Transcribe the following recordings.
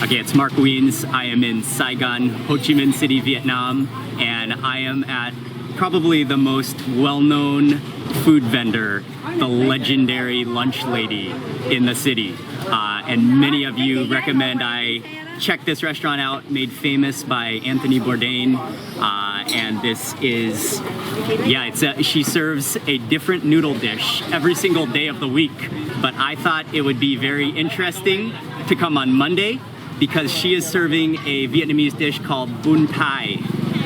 Okay, it's Mark Wiens. I am in Saigon, Ho Chi Minh City, Vietnam, and I am at probably the most well-known food vendor, the legendary Lunch Lady in the city. And many of you recommend I check this restaurant out, made famous by Anthony Bourdain. And this is, yeah, she serves a different noodle dish every single day of the week. But I thought it would be very interesting to come on Monday because she is serving a Vietnamese dish called bun thai,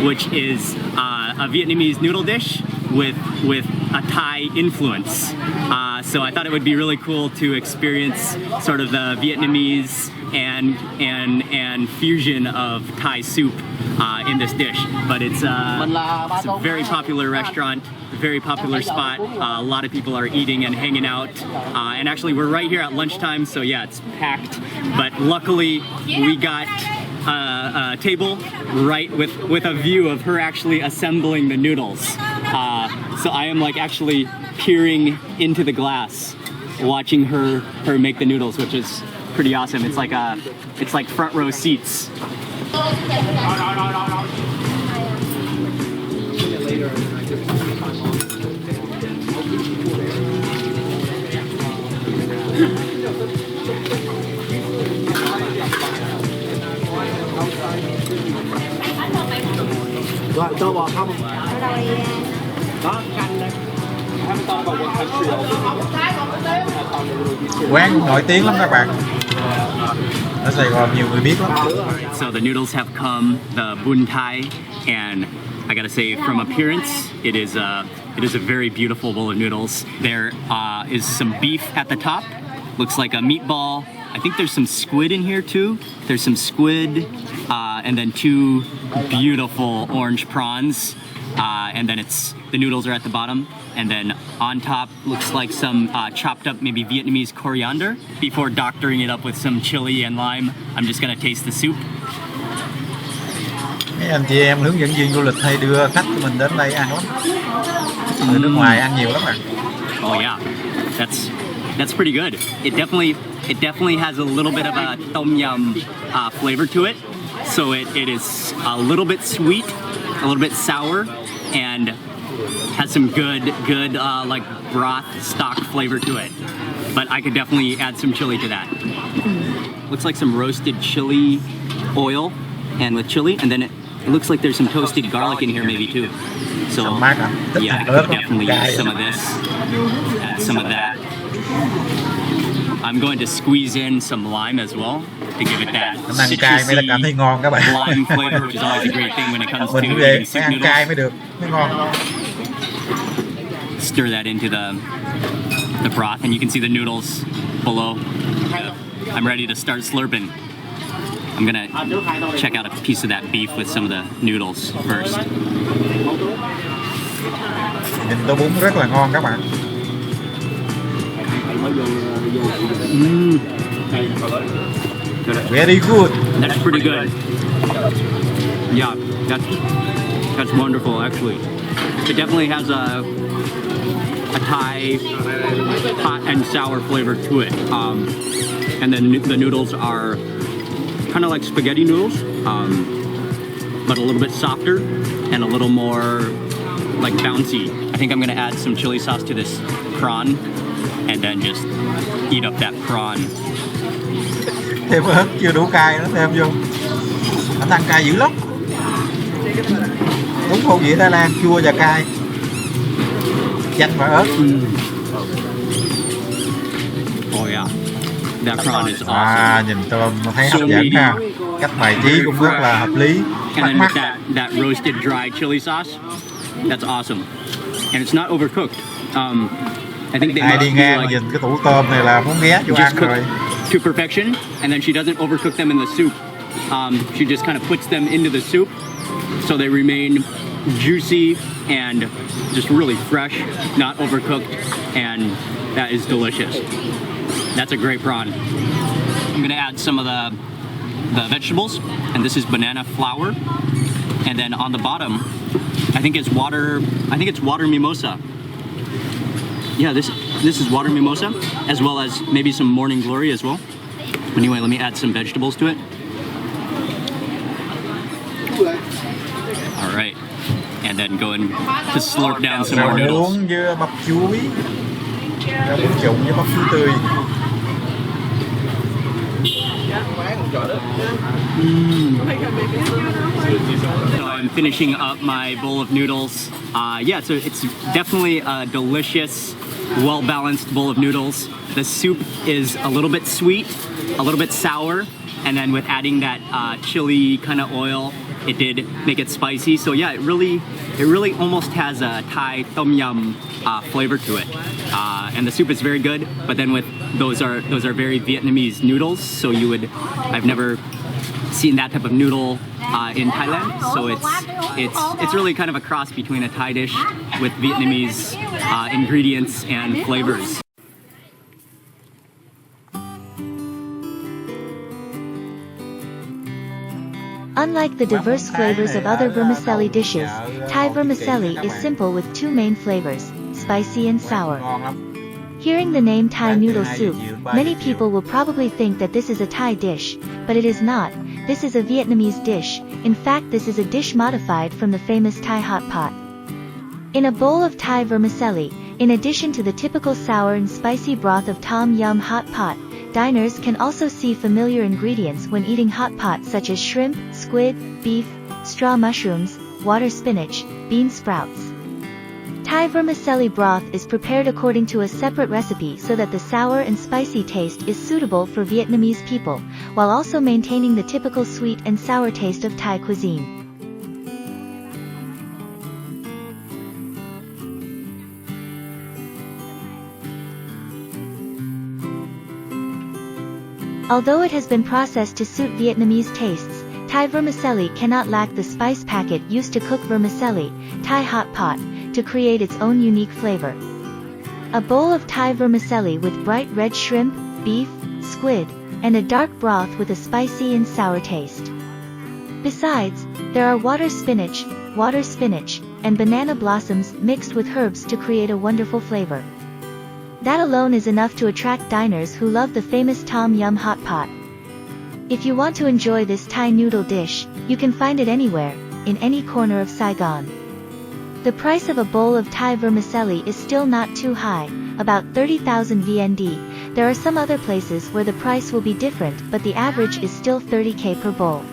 which is a Vietnamese noodle dish with a Thai influence. So I thought it would be really cool to experience sort of the Vietnamese and fusion of Thai soup in this dish. But it's a very popular restaurant, very popular spot. A lot of people are eating and hanging out. And actually we're right here at lunchtime, so yeah, it's packed. But luckily we got a table right with a view of her actually assembling the noodles. So I am like actually peering into the glass, watching her make the noodles, which is pretty awesome. It's like front row seats. Tô bò không? Có canh đây. Quán nổi tiếng lắm các bạn. Ở Sài Gòn nhiều người biết lắm. So the noodles have come, the bun thai, and I gotta say, from appearance, it is a very beautiful bowl of noodles. There is some beef at the top. Looks like a meatball. I think there's some squid in here too. There's some squid, and then two beautiful orange prawns. And then the noodles are at the bottom. And then on top looks like some chopped up maybe Vietnamese coriander. Before doctoring it up with some chili and lime, I'm just gonna taste the soup. Mấy anh chị em hướng dẫn viên du lịch hay đưa khách của mình đến đây ăn lắm. Người nước ngoài ăn nhiều lắm ạ. Oh yeah, that's pretty good. It definitely has a little bit of a tom yum flavor to it. So it is a little bit sweet, a little bit sour, and has some good like broth stock flavor to it. But I could definitely add some chili to that. Looks like some roasted chili oil and with chili, and then it looks like there's some toasted garlic in here maybe too. So yeah, I could definitely use some of this, add some of that. I'm going to squeeze in some lime as well to give it that citrusy lime flavor, which is always a great thing when it comes to eating soup noodles. Stir that into the broth, and you can see the noodles below. I'm ready to start slurping. I'm gonna check out a piece of that beef with some of the noodles first. Nhìn tô bún rất là ngon các bạn. Very good. That's pretty good. Yeah, that's wonderful actually. It definitely has a Thai hot and sour flavor to it. And then the noodles are kind of like spaghetti noodles, but a little bit softer and a little more like bouncy. I think I'm gonna add some chili sauce to this prawn and then just eat up that prawn. Thêm ớt chưa đủ cay nó thêm vô. Anh ăn cay dữ lắm. Đúng khẩu vị Thái Lan, chua và cay. Chanh và ớt. Oh yeah, that prawn is awesome. Nhìn tôm thấy hấp dẫn ha. Cách bài trí cũng rất là hợp lý. And then with that roasted dry chili sauce, that's awesome. And it's not overcooked. I think they ai đi ngang like, nhìn cái tủ tôm này là muốn ghé vô ăn rồi. To perfection, and then she doesn't overcook them in the soup. She just kind of puts them into the soup so they remain juicy and just really fresh, not overcooked, and that is delicious. That's a great prawn. I'm gonna add some of the vegetables, and this is banana flour, and then on the bottom I think it's water mimosa. Yeah, this is water mimosa, as well as maybe some morning glory as well. Anyway, let me add some vegetables to it. right. And then go and just slurp down some more Rau noodles. muống với bắp chuối, rau muống trụng với bắp chuối tươi. So I'm finishing up my bowl of noodles. Yeah, so it's definitely a delicious, well-balanced bowl of noodles. The soup is a little bit sweet, a little bit sour, and then with adding that chili kind of oil, it did make it spicy. So yeah, it really almost has a Thai tom yum flavor to it. And the soup is very good, but then with those are very Vietnamese noodles. So I've never seen that type of noodle in Thailand. So it's really kind of a cross between a Thai dish with Vietnamese ingredients and flavors. Unlike the diverse flavors of other vermicelli dishes, Thai vermicelli is simple with two main flavors, spicy and sour. Hearing the name Thai noodle soup, many people will probably think that this is a Thai dish, but it is not. This is a Vietnamese dish. In fact, this is a dish modified from the famous Thai hot pot. In a bowl of Thai vermicelli, in addition to the typical sour and spicy broth of tom yum hot pot, diners can also see familiar ingredients when eating hot pot such as shrimp, squid, beef, straw mushrooms, water spinach, bean sprouts. Thai vermicelli broth is prepared according to a separate recipe so that the sour and spicy taste is suitable for Vietnamese people, while also maintaining the typical sweet and sour taste of Thai cuisine. Although it has been processed to suit Vietnamese tastes, Thai vermicelli cannot lack the spice packet used to cook vermicelli, Thai hot pot, to create its own unique flavor. A bowl of Thai vermicelli with bright red shrimp, beef, squid, and a dark broth with a spicy and sour taste. Besides, there are water spinach, and banana blossoms mixed with herbs to create a wonderful flavor. That alone is enough to attract diners who love the famous tom yum hot pot. If you want to enjoy this Thai noodle dish, you can find it anywhere, in any corner of Saigon. The price of a bowl of Thai vermicelli is still not too high, about 30,000 VND. There are some other places where the price will be different, but the average is still 30K per bowl.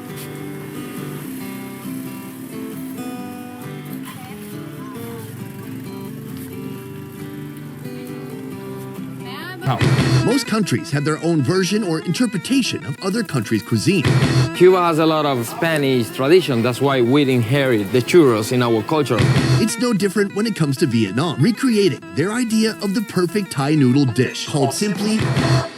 Most countries have their own version or interpretation of other countries' cuisine. Cuba has a lot of Spanish tradition, that's why we inherit the churros in our culture. It's no different when it comes to Vietnam, recreating their idea of the perfect Thai noodle dish, called simply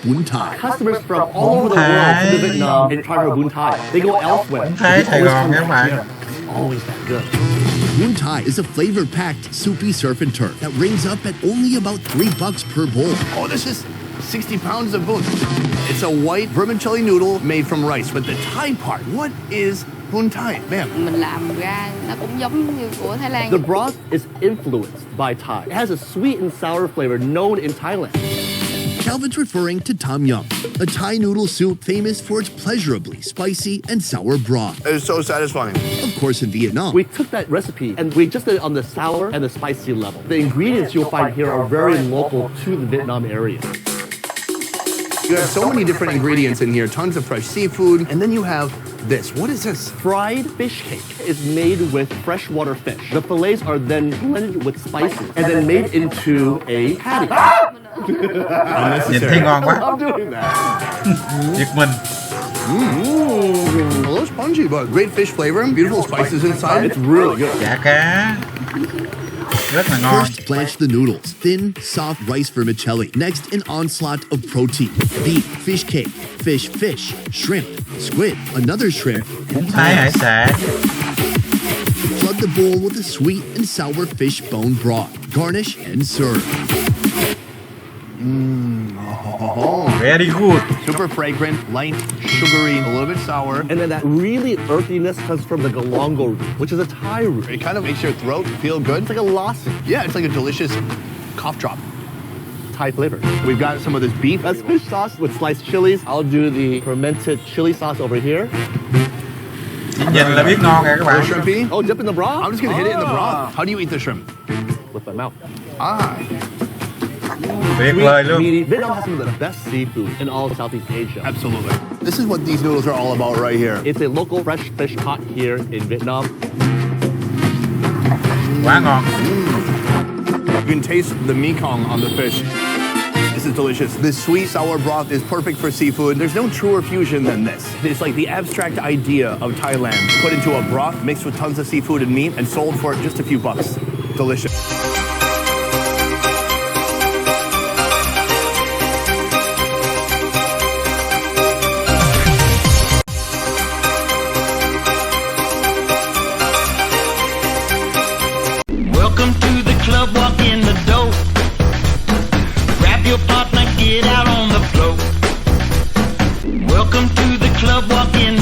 bún Thai. Customers from all over the world come to Vietnam and try our bún Thai. They go elsewhere. Bún Thai Sài Gòn các bạn. It's always that good. Bún Thai is a flavor-packed, soupy surf and turf that rings up at only about $3 per bowl. Oh, this is 60 pounds of bún. It's a white vermicelli noodle made from rice. But the Thai part, what is bún Thai, ma'am? Mình làm ra nó cũng giống như của Thái Lan. The broth is influenced by Thai. It has a sweet and sour flavor known in Thailand. Calvin's referring to tom yum, a Thai noodle soup famous for its pleasurably spicy and sour broth. It is so satisfying. Of course, in Vietnam, We took that recipe and we just did it on the sour and the spicy level. The ingredients you'll find here are very local to the Vietnam area. You have so many different ingredients in here, tons of fresh seafood, and then you have this. What is this? Fried fish cake is made with freshwater fish. The fillets are then blended with spices and then made into a patty. Nhìn thấy ngon quá. I'm doing that. Giật mình. A little spongy, but great fish flavor, beautiful spices inside. It's really good. Chả cá. Rất là ngon. first blanch the noodles, thin, soft rice vermicelli. Next, an onslaught of protein. Beef, fish cake, fish, shrimp, squid, another shrimp, Bún Thai hải sản. Flood the bowl with a sweet and sour fish bone broth. Garnish and serve. Very good. Super fragrant, light, sugary, a little bit sour. And then that really earthiness comes from the galangal root, which is a Thai root. It kind of makes your throat feel good. It's like a lozenge, Yeah, it's like a delicious cough drop. Thai flavor. We've got some of this beef. That's fish sauce with sliced chilies. I'll do the fermented chili sauce over here. Nhìn là biết ngon rồi các bạn. Shrimpy. Oh, dip in the broth? I'm just gonna hit it in the broth. How do you eat the shrimp? With my mouth. Ah. Tuyệt vời luôn. Meaty. Vietnam has some of the best seafood in all of Southeast Asia. Absolutely. This is what these noodles are all about right here. It's a local fresh fish caught here in Vietnam. Quá ngon. You can taste the mekong on the fish. This is delicious. This sweet sour broth is perfect for seafood. There's no truer fusion than this. It's like the abstract idea of Thailand put into a broth mixed with tons of seafood and meat and sold for just a few bucks. Delicious. Welcome to the club, walk in the door. Grab your partner, get out on the floor. Welcome to the club, walk in